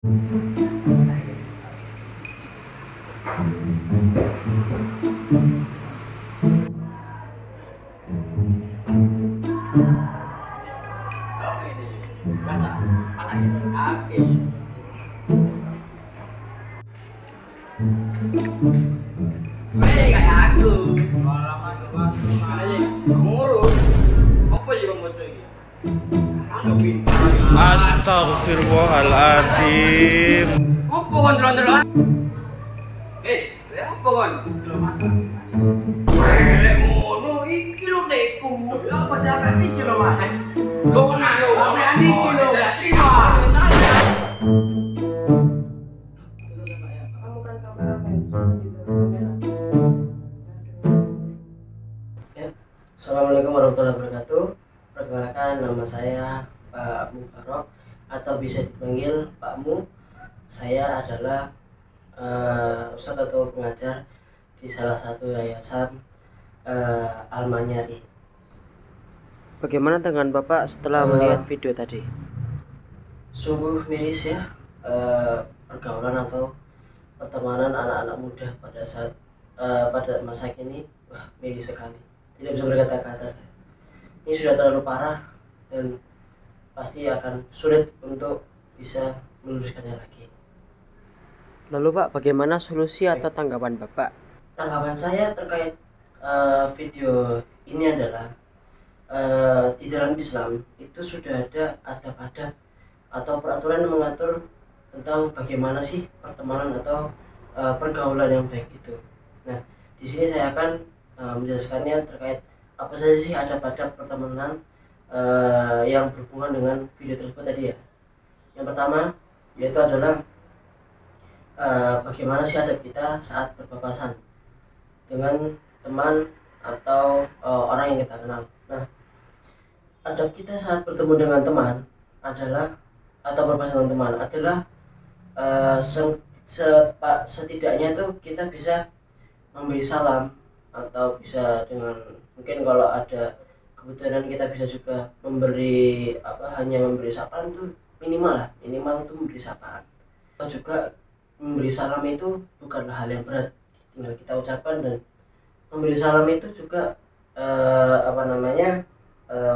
Weh kayak aku. Malah masuk aja. Ngurus. Apa juga mau ini? Masuk pintar. Astagfirullahaladzim. Apa kon delon-delon? Apa kon? Lek ngono iki lho dekku. Lho apa siapa iki lho, Mas? Lho kena lho, iki lho. Assalamualaikum warahmatullahi wabarakatuh. Perkenalkan, nama saya Pak Mubarok atau bisa dipanggil Pak Mu. Saya adalah ustadz atau pengajar di salah satu yayasan Al-Manyari. Bagaimana dengan Bapak setelah melihat video tadi? Sungguh miris ya, pergaulan atau pertemanan anak-anak muda pada saat pada masa kini. Wah, miris sekali. Tidak bisa berkata-kata. Ini sudah terlalu parah dan pasti akan sulit untuk bisa meluruskannya lagi. Lalu Pak, bagaimana solusi atau tanggapan Bapak? Tanggapan saya terkait video ini adalah di dalam Islam itu sudah ada adab-adab atau peraturan yang mengatur tentang bagaimana sih pertemanan atau pergaulan yang baik itu. Nah, di sini saya akan menjelaskannya terkait apa saja sih adab-adab pertemanan yang berhubungan dengan video tersebut tadi ya. Yang pertama yaitu adalah bagaimana sih adab kita saat berpapasan dengan teman atau orang yang kita kenal. Nah, adab kita saat bertemu dengan teman adalah atau berpapasan dengan teman adalah setidaknya itu kita bisa memberi salam, atau bisa dengan mungkin kalau ada kebutuhan kita bisa juga memberi hanya memberi sapaan tuh minimal itu memberi sapaan. Atau juga memberi salam itu bukanlah hal yang berat, tinggal kita ucapkan. Dan memberi salam itu juga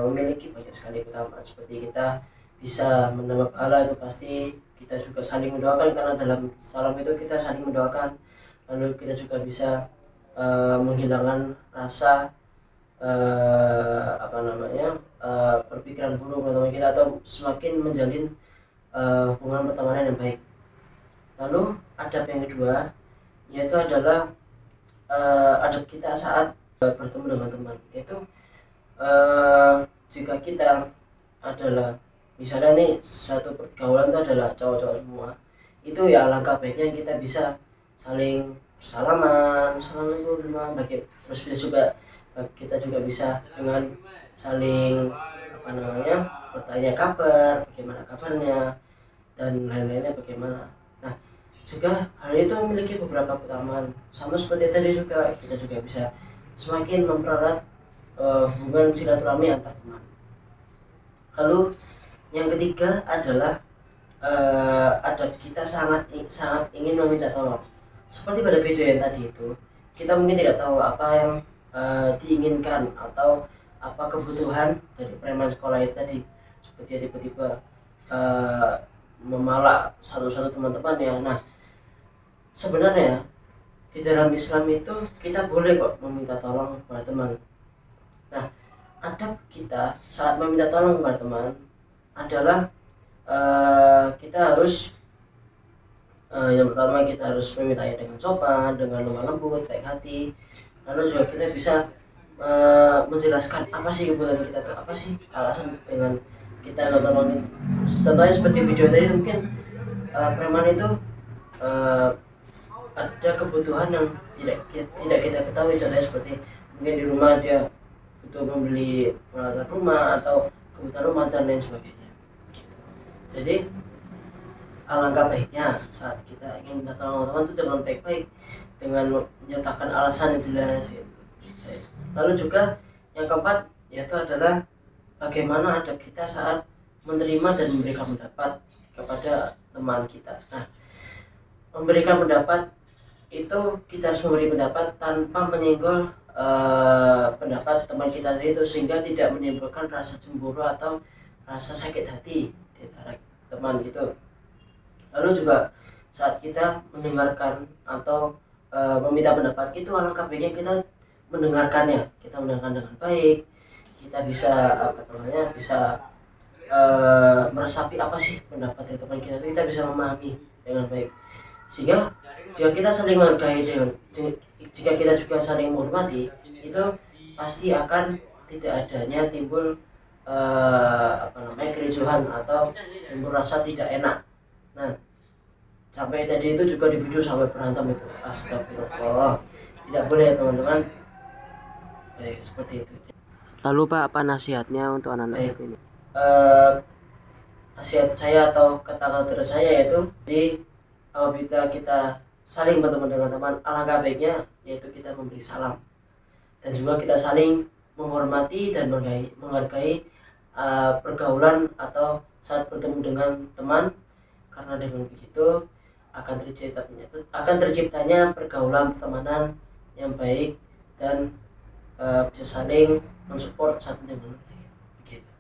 memiliki banyak sekali keutamaan, seperti kita bisa mendapat pahala, itu pasti kita juga saling mendoakan karena dalam salam itu kita saling mendoakan. Lalu kita juga bisa menghilangkan rasa berpikiran buruk teman kita, atau semakin menjalin hubungan pertemanan yang baik. Lalu adab yang kedua yaitu adalah adab kita saat bertemu dengan teman, yaitu jika kita adalah misalnya nih satu pergaulan itu adalah cowok-cowok semua, itu ya alangkah baiknya kita bisa saling salaman, assalamualaikum, terus kita juga bisa dengan saling bertanya kabar, bagaimana kabarnya dan lain-lainnya bagaimana. Nah, juga hal itu memiliki beberapa keutamaan, sama seperti tadi juga kita juga bisa semakin mempererat hubungan silaturahmi antar teman. Lalu yang ketiga adalah adab kita sangat ingin meminta tolong. Seperti pada video yang tadi itu, kita mungkin tidak tahu apa yang diinginkan atau apa kebutuhan dari preman sekolah itu tadi, seperti tiba-tiba memalak satu-satu teman-temannya. Nah, sebenarnya di dalam Islam itu kita boleh kok meminta tolong kepada teman. Nah, adab kita saat meminta tolong kepada teman adalah kita harus yang pertama kita harus memintanya dengan sopan, dengan lemah lembut, baik hati. Lalu juga kita bisa menjelaskan apa sih kebutuhan kita tuh, apa sih alasan dengan kita nolongin. Contohnya seperti video tadi, mungkin preman itu ada kebutuhan yang tidak kita ketahui. Contohnya seperti mungkin di rumah dia butuh membeli peralatan rumah atau kebutuhan rumah dan lain sebagainya. Jadi alangkah baiknya saat kita ingin minta tolong teman itu dengan baik-baik, dengan menyatakan alasan yang jelas gitu. Lalu juga yang keempat yaitu adalah bagaimana adab kita saat menerima dan memberikan pendapat kepada teman kita. Nah, memberikan pendapat itu kita harus memberi pendapat tanpa menyenggol pendapat teman kita tadi itu, sehingga tidak menimbulkan rasa cemburu atau rasa sakit hati di antara teman gitu. Lalu juga saat kita mendengarkan atau meminta pendapat itu, alangkah baiknya kita mendengarkannya, kita mendengarkan dengan baik, kita bisa bisa meresapi apa sih pendapat dari teman kita, kita bisa memahami dengan baik, sehingga jika kita saling menghargai jika kita juga saling menghormati, itu pasti akan tidak adanya timbul kericuhan atau timbul rasa tidak enak. Nah, sampai tadi itu juga di video sampai berantem itu, astagfirullah, tidak boleh ya teman-teman. Baik, seperti itu. Lalu Pak, apa nasihatnya untuk anak-anak saat ini? Nasihat saya atau kata-kata dari saya yaitu, apabila kita saling bertemu dengan teman, alangkah baiknya yaitu kita memberi salam, dan juga kita saling menghormati dan menghargai pergaulan atau saat bertemu dengan teman, karena dengan begitu akan terciptanya pergaulan pertemanan yang baik dan bisa saling mensupport satu dengan lain begitu.